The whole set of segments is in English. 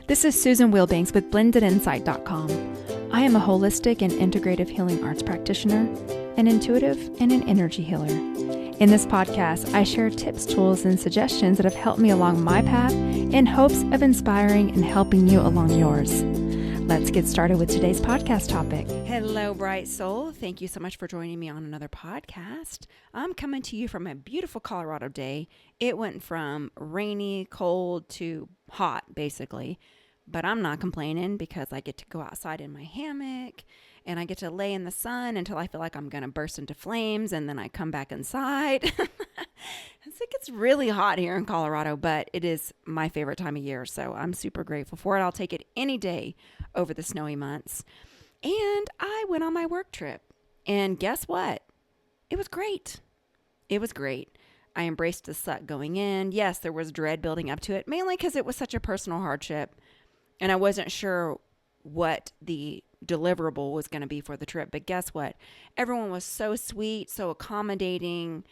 This is Susan Wilbanks with blendedinsight.com. I am a holistic and integrative healing arts practitioner, an intuitive, and an energy healer. In this podcast, I share tips, tools, and suggestions that have helped me along my path in hopes of inspiring and helping you along yours. Let's get started with today's podcast topic. Hello, bright soul. Thank you so much for joining me on another podcast. I'm coming to you from a beautiful Colorado day. It went from rainy, cold to hot, basically. But I'm not complaining because I get to go outside in my hammock and I get to lay in the sun until I feel like I'm going to burst into flames, and then I come back inside. It gets really hot here in Colorado, but it is my favorite time of year, so I'm super grateful for it. I'll take it any day over the snowy months. And I went on my work trip, and guess what? It was great. It was great. I embraced the suck going in. Yes, there was dread building up to it, mainly because it was such a personal hardship. And I wasn't sure what the deliverable was going to be for the trip. But guess what? Everyone was so sweet, so accommodating.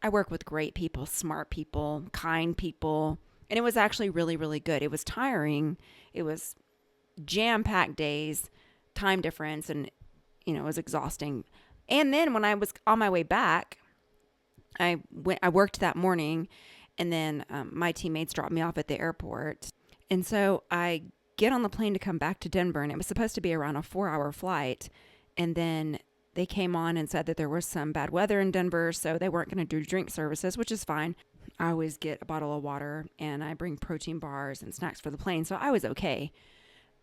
I work with great people, smart people, kind people. And it was actually really, really good. It was tiring. It was jam-packed days, time difference, and, it was exhausting. And then when I was on my way back, I worked that morning, and then my teammates dropped me off at the airport. And so I get on the plane to come back to Denver, and it was supposed to be around a 4-hour flight. And then they came on and said that there was some bad weather in Denver, so they weren't going to do drink services, which is fine. I always get a bottle of water, and I bring protein bars and snacks for the plane, so I was okay.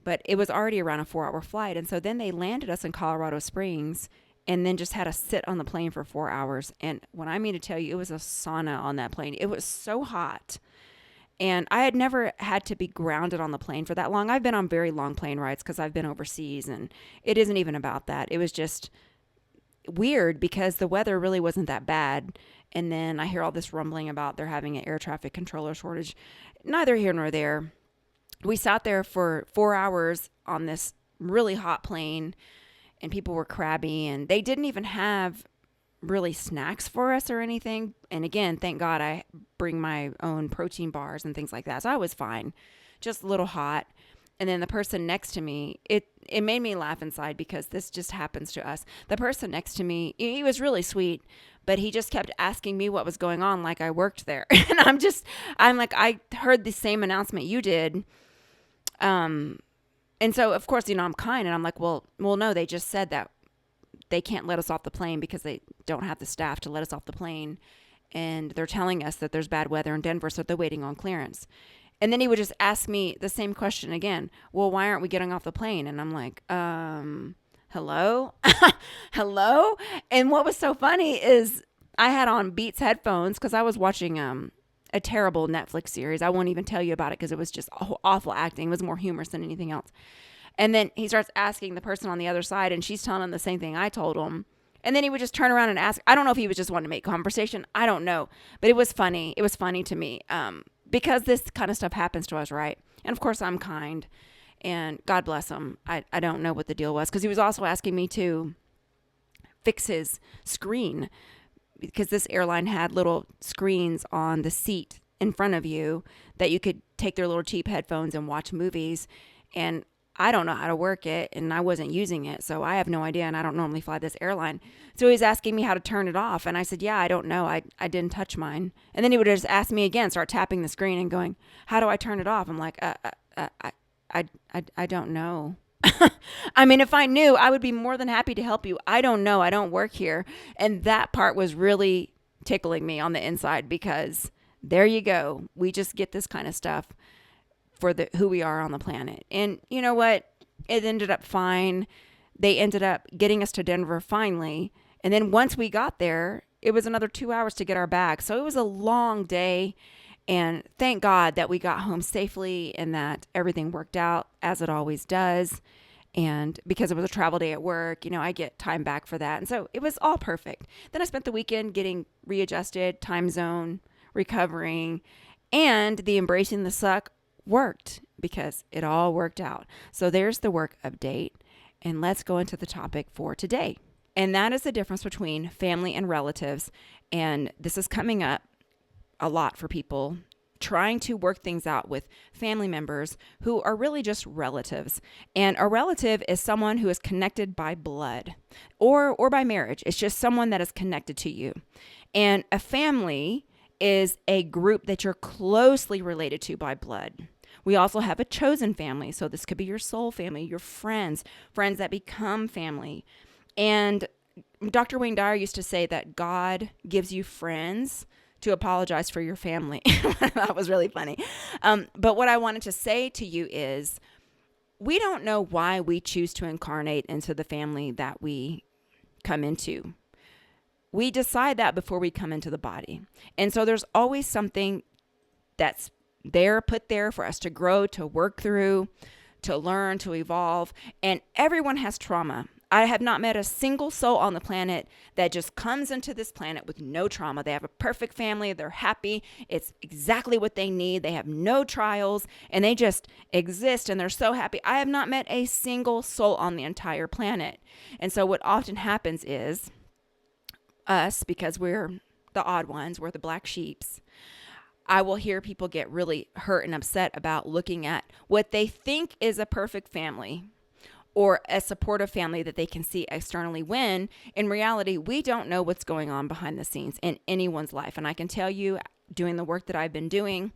But it was already around a 4-hour flight, and so then they landed us in Colorado Springs and then just had us sit on the plane for 4 hours. And when I mean to tell you, it was a sauna on that plane. It was so hot. And I had never had to be grounded on the plane for that long. I've been on very long plane rides because I've been overseas, and it isn't even about that. It was just weird because the weather really wasn't that bad. And then I hear all this rumbling about they're having an air traffic controller shortage. Neither here nor there. We sat there for 4 hours on this really hot plane, and people were crabby, and they didn't even have really snacks for us or anything. And again, thank God I bring my own protein bars and things like that. So I was fine, just a little hot. And then the person next to me, it made me laugh inside because this just happens to us. The person next to me, he was really sweet, but he just kept asking me what was going on like I worked there. And I'm like, I heard the same announcement you did. And so of course, I'm kind, and I'm like, well, no, they just said that they can't let us off the plane because they don't have the staff to let us off the plane. And they're telling us that there's bad weather in Denver, so they're waiting on clearance. And then he would just ask me the same question again. Well, why aren't we getting off the plane? And I'm like, hello? Hello? And what was so funny is I had on Beats headphones because I was watching a terrible Netflix series. I won't even tell you about it because it was just awful acting. It was more humorous than anything else. And then he starts asking the person on the other side, and she's telling him the same thing I told him. And then he would just turn around and ask. I don't know if he was just wanting to make conversation. I don't know. But it was funny. It was funny to me because this kind of stuff happens to us, right? And, of course, I'm kind. And God bless him. I don't know what the deal was because he was also asking me to fix his screen because this airline had little screens on the seat in front of you that you could take their little cheap headphones and watch movies. And I don't know how to work it, and I wasn't using it, so I have no idea, and I don't normally fly this airline. So he was asking me how to turn it off, and I said, yeah, I don't know. I didn't touch mine. And then he would just ask me again, start tapping the screen and going, how do I turn it off? I'm like, I don't know. I mean, if I knew, I would be more than happy to help you. I don't know. I don't work here. And that part was really tickling me on the inside because there you go. We just get this kind of stuff for who we are on the planet. And you know what? It ended up fine. They ended up getting us to Denver finally. And then once we got there, it was another 2 hours to get our bags. So it was a long day. And thank God that we got home safely and that everything worked out as it always does. And because it was a travel day at work, I get time back for that. And so it was all perfect. Then I spent the weekend getting readjusted, time zone, recovering, and the embracing the suck worked because it all worked out. So there's the work update. And let's go into the topic for today. And that is the difference between family and relatives. And this is coming up a lot for people trying to work things out with family members who are really just relatives. And a relative is someone who is connected by blood or by marriage. It's just someone that is connected to you. And a family is a group that you're closely related to by blood. We also have a chosen family. So this could be your soul family, your friends that become family. And Dr. Wayne Dyer used to say that God gives you friends to apologize for your family. That was really funny. But what I wanted to say to you is, we don't know why we choose to incarnate into the family that we come into. We decide that before we come into the body. And so there's always something that's put there for us to grow, to work through, to learn, to evolve. And everyone has trauma. I have not met a single soul on the planet that just comes into this planet with no trauma. They have a perfect family. They're happy. It's exactly what they need. They have no trials and they just exist and they're so happy. I have not met a single soul on the entire planet. And so what often happens is us, because we're the odd ones, we're the black sheeps, I will hear people get really hurt and upset about looking at what they think is a perfect family or a supportive family that they can see externally, when in reality, we don't know what's going on behind the scenes in anyone's life. And I can tell you, doing the work that I've been doing,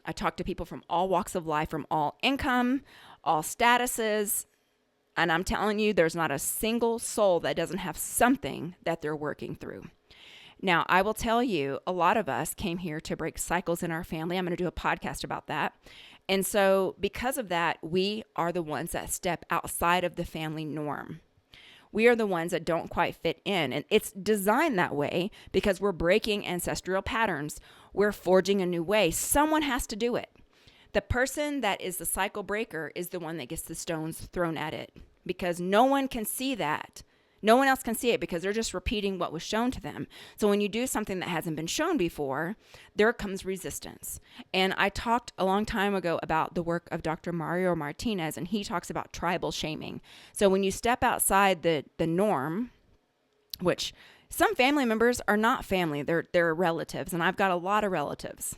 I talk to people from all walks of life, from all income, all statuses, and I'm telling you, there's not a single soul that doesn't have something that they're working through. Now, I will tell you, a lot of us came here to break cycles in our family. I'm going to do a podcast about that. And so because of that, we are the ones that step outside of the family norm. We are the ones that don't quite fit in. And it's designed that way because we're breaking ancestral patterns. We're forging a new way. Someone has to do it. The person that is the cycle breaker is the one that gets the stones thrown at it, because no one can see that. No one else can see it because they're just repeating what was shown to them. So when you do something that hasn't been shown before, there comes resistance. And I talked a long time ago about the work of Dr. Mario Martinez, and he talks about tribal shaming. So when you step outside the norm, which some family members are not family, they're relatives, and I've got a lot of relatives.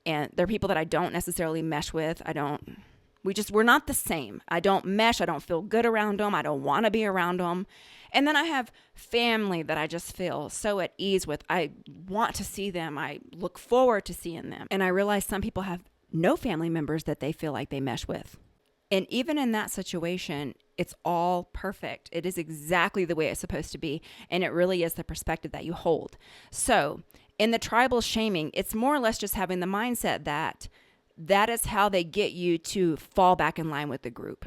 And they're people that I don't necessarily mesh with. We're not the same. I don't mesh. I don't feel good around them. I don't want to be around them. And then I have family that I just feel so at ease with. I want to see them. I look forward to seeing them. And I realize some people have no family members that they feel like they mesh with. And even in that situation, it's all perfect. It is exactly the way it's supposed to be. And it really is the perspective that you hold. So in the tribal shaming, it's more or less just having the mindset that is how they get you to fall back in line with the group.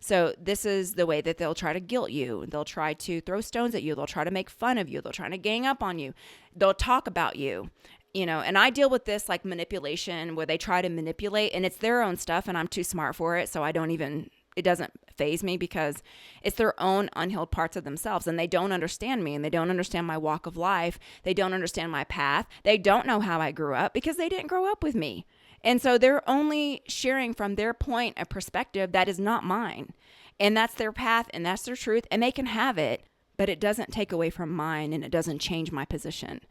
So this is the way that they'll try to guilt you. They'll try to throw stones at you. They'll try to make fun of you. They'll try to gang up on you. They'll talk about you, and I deal with this like manipulation, where they try to manipulate, and it's their own stuff and I'm too smart for it. So it doesn't faze me, because it's their own unhealed parts of themselves, and they don't understand me, and they don't understand my walk of life. They don't understand my path. They don't know how I grew up because they didn't grow up with me. And so they're only sharing from their point of perspective that is not mine. And that's their path and that's their truth, and they can have it, but it doesn't take away from mine and it doesn't change my position.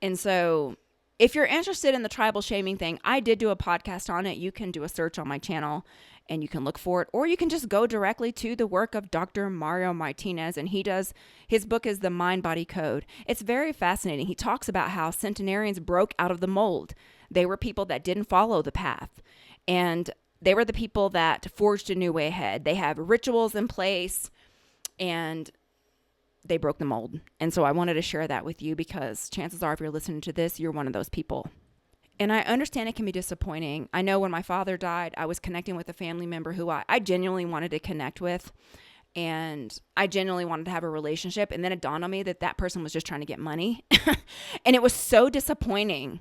And so if you're interested in the tribal shaming thing, I did do a podcast on it. You can do a search on my channel and you can look for it, or you can just go directly to the work of Dr. Mario Martinez, and his book is The Mind-Body Code. It's very fascinating. He talks about how centenarians broke out of the mold. They were people that didn't follow the path, and they were the people that forged a new way ahead. They have rituals in place, and they broke the mold. And so I wanted to share that with you, because chances are, if you're listening to this, you're one of those people. And I understand it can be disappointing. I know when my father died, I was connecting with a family member who I genuinely wanted to connect with, and I genuinely wanted to have a relationship. And then it dawned on me that person was just trying to get money. And it was so disappointing.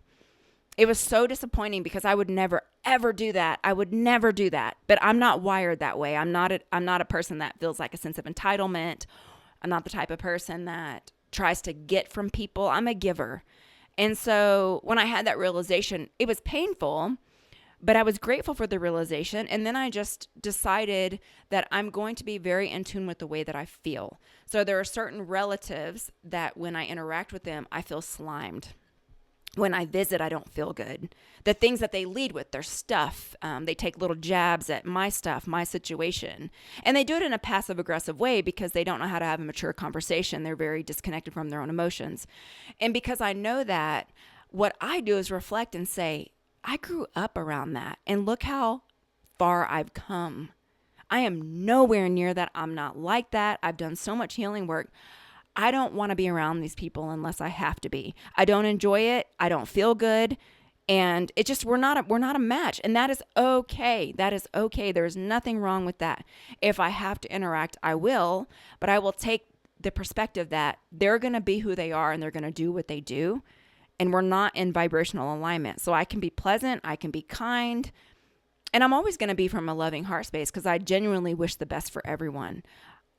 It was so disappointing, because I would never, ever do that. I would never do that. But I'm not wired that way. I'm not a person that feels like a sense of entitlement. I'm not the type of person that tries to get from people. I'm a giver. And so when I had that realization, it was painful, but I was grateful for the realization. And then I just decided that I'm going to be very in tune with the way that I feel. So there are certain relatives that when I interact with them, I feel slimed. when I visit, I don't feel good. The things that they lead with, their stuff, they take little jabs at my stuff, my situation. And they do it in a passive aggressive way because they don't know how to have a mature conversation. They're very disconnected from their own emotions. And because I know that, what I do is reflect and say, I grew up around that. And look how far I've come. I am nowhere near that. I'm not like that. I've done so much healing work. I don't want to be around these people unless I have to be. I don't enjoy it. I don't feel good. And it just, we're not a match. And that is okay. That is okay. There's nothing wrong with that. If I have to interact, I will, but I will take the perspective that they're going to be who they are and they're going to do what they do. And we're not in vibrational alignment. So I can be pleasant. I can be kind. And I'm always going to be from a loving heart space because I genuinely wish the best for everyone.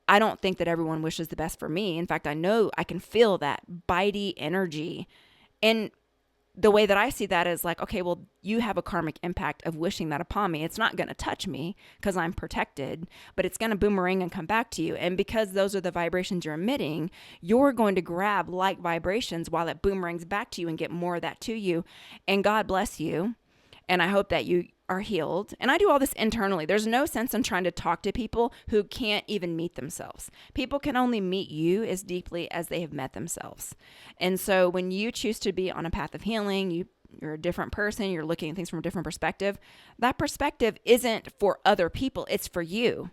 I don't think that everyone wishes the best for me. In fact, I know I can feel that bitey energy. And the way that I see that is like, okay, well, you have a karmic impact of wishing that upon me. It's not going to touch me because I'm protected, but it's going to boomerang and come back to you. And because those are the vibrations you're emitting, you're going to grab like vibrations while it boomerangs back to you and get more of that to you. And God bless you. And I hope that you are healed. And I do all this internally. There's no sense in trying to talk to people who can't even meet themselves. People can only meet you as deeply as they have met themselves. And so when you choose to be on a path of healing, you're a different person, you're looking at things from a different perspective. That perspective isn't for other people, it's for you.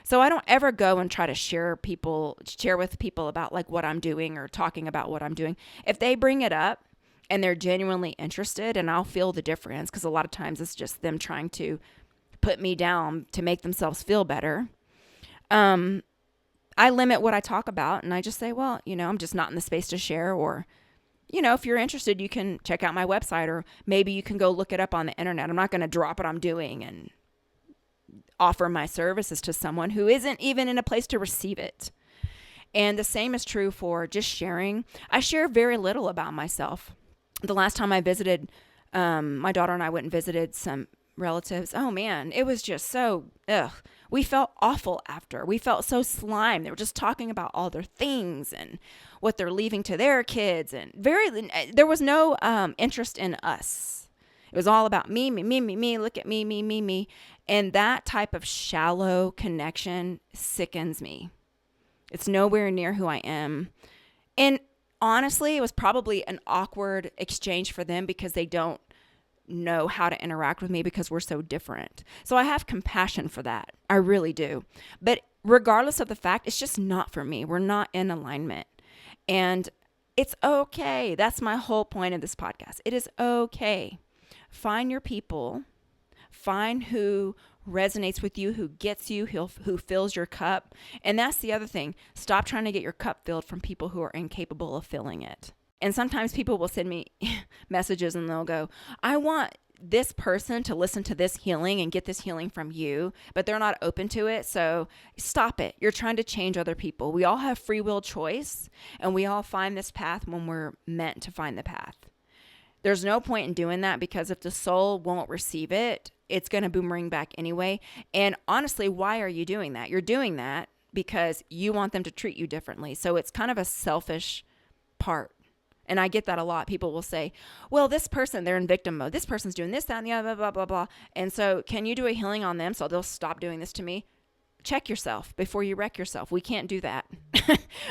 So I don't ever go and try to share with people about like what I'm doing or talking about what I'm doing. If they bring it up, and they're genuinely interested, and I'll feel the difference because a lot of times it's just them trying to put me down to make themselves feel better. I limit what I talk about, and I just say, well, I'm just not in the space to share, or, if you're interested, you can check out my website, or maybe you can go look it up on the internet. I'm not going to drop what I'm doing and offer my services to someone who isn't even in a place to receive it. And the same is true for just sharing. I share very little about myself. The last time I visited, my daughter and I went and visited some relatives. Oh man, it was just so, we felt awful after. We felt so slime. They were just talking about all their things and what they're leaving to their kids. And there was no interest in us. It was all about me, look at me. And that type of shallow connection sickens me. It's nowhere near who I am. And honestly, it was probably an awkward exchange for them because they don't know how to interact with me because we're so different. So I have compassion for that. I really do. But regardless of the fact, it's just not for me. We're not in alignment. And it's okay. That's my whole point of this podcast. It is okay. Find your people. Find who resonates with you, who gets you, who fills your cup. And that's the other thing. Stop trying to get your cup filled from people who are incapable of filling it. And sometimes people will send me messages and they'll go, I want this person to listen to this healing and get this healing from you, but they're not open to it. So stop it. You're trying to change other people. We all have free will choice, and we all find this path when we're meant to find the path. There's no point in doing that because if the soul won't receive it, it's going to boomerang back anyway. And honestly, why are you doing that? You're doing that because you want them to treat you differently. So it's kind of a selfish part. And I get that a lot. People will say, well, this person, they're in victim mode. This person's doing this, that, and the other, blah, blah, blah. And so can you do a healing on them so they'll stop doing this to me? Check yourself before you wreck yourself. We can't do that.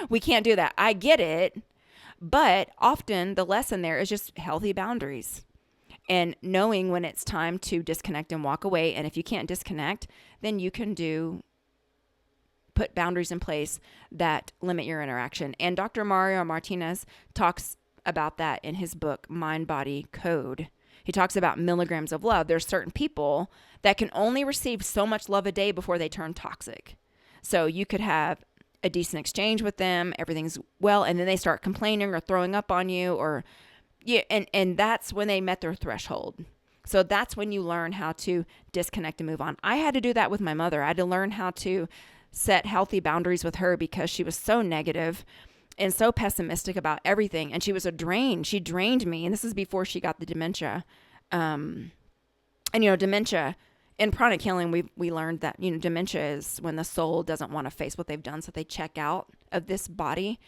We can't do that. I get it. But often the lesson there is just healthy boundaries and knowing when it's time to disconnect and walk away. And if you can't disconnect, then you can put boundaries in place that limit your interaction. And Dr. Mario Martinez talks about that in his book, Mind Body Code. He talks about milligrams of love. There's certain people that can only receive so much love a day before they turn toxic. So you could have a decent exchange with them, everything's well, and then they start complaining or throwing up on you, and that's when they met their threshold. So that's when you learn how to disconnect and move on. I had to do that with my mother. I had to learn how to set healthy boundaries with her because she was so negative and so pessimistic about everything. And she was a drain. She drained me. And this is before she got the dementia. Dementia in pranic healing, we learned that, dementia is when the soul doesn't want to face what they've done. So they check out of this body.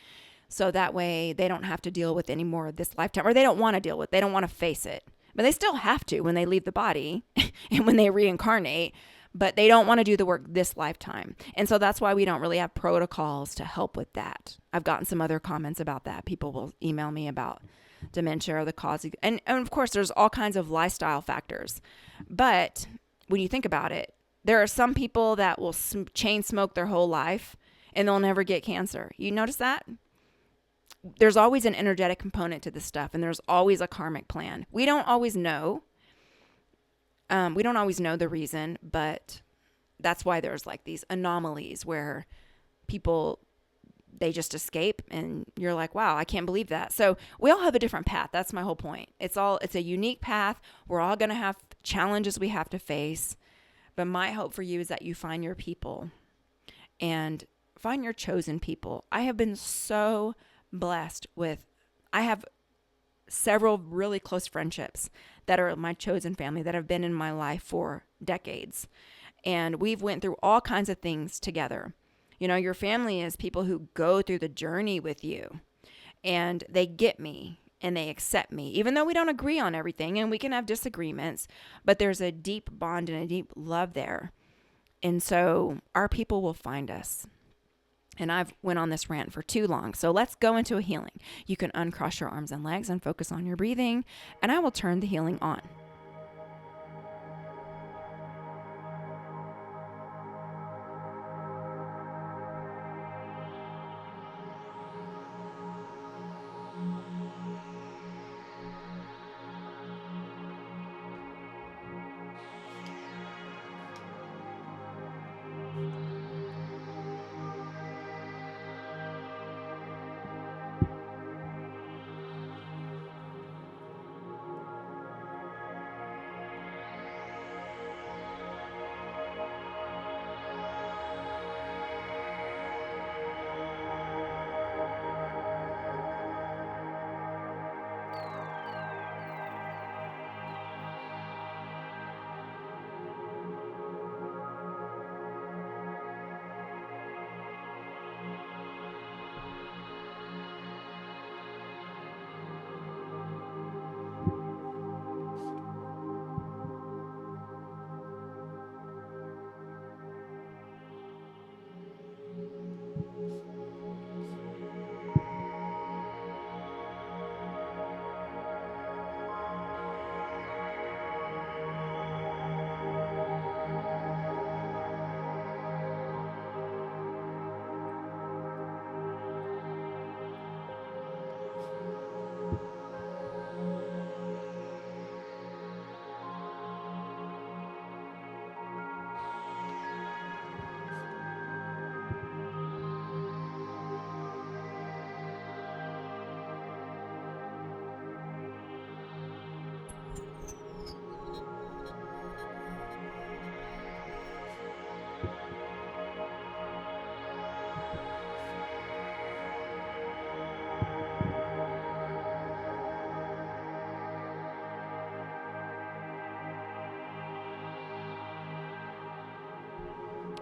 So that way they don't have to deal with any more of this lifetime, or they don't want to deal with, they don't want to face it. But they still have to when they leave the body and when they reincarnate, but they don't want to do the work this lifetime. And so that's why we don't really have protocols to help with that. I've gotten some other comments about that. People will email me about dementia or the cause. And of course, there's all kinds of lifestyle factors. But when you think about it, there are some people that will chain smoke their whole life and they'll never get cancer. You notice that? There's always an energetic component to this stuff, and there's always a karmic plan. We don't always know. We don't always know the reason, but that's why there's like these anomalies where people, they just escape and you're like, wow, I can't believe that. So we all have a different path. That's my whole point. It's a unique path. We're all going to have challenges we have to face. But my hope for you is that you find your people and find your chosen people. I have been so blessed I have several really close friendships that are my chosen family that have been in my life for decades. And we've went through all kinds of things together. You know, your family is people who go through the journey with you, and they get me and they accept me, even though we don't agree on everything and we can have disagreements, but there's a deep bond and a deep love there. And so our people will find us. And I've went on this rant for too long. So let's go into a healing. You can uncross your arms and legs and focus on your breathing, and I will turn the healing on.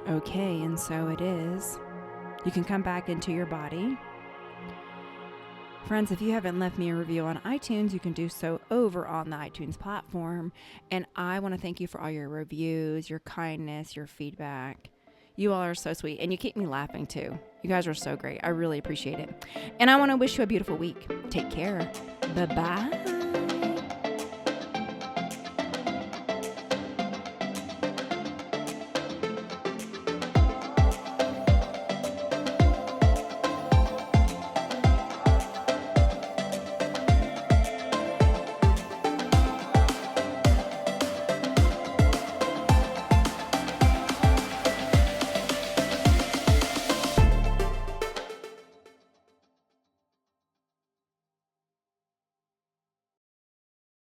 Okay, and so it is. You can come back into your body. Friends, if you haven't left me a review on iTunes, you can do so over on the iTunes platform. And I want to thank you for all your reviews, your kindness, your feedback. You all are so sweet, and you keep me laughing too. You guys are so great. I really appreciate it. And I want to wish you a beautiful week. Take care. Bye-bye.